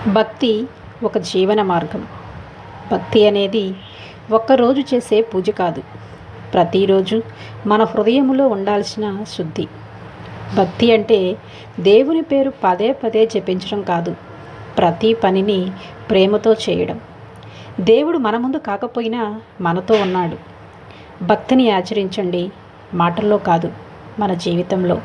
భక్తి ఒక జీవన మార్గం. భక్తి అనేది ఒక్కరోజు చేసే పూజ కాదు, ప్రతిరోజు మన హృదయములో ఉండాల్సిన శుద్ధి. భక్తి అంటే దేవుని పేరు పదే పదే జపించడం కాదు, ప్రతి పనిని ప్రేమతో చేయడం. దేవుడు మన ముందు కాకపోయినా మనతో ఉన్నాడు. భక్తిని ఆచరించండి, మాటల్లో కాదు, మన జీవితంలో.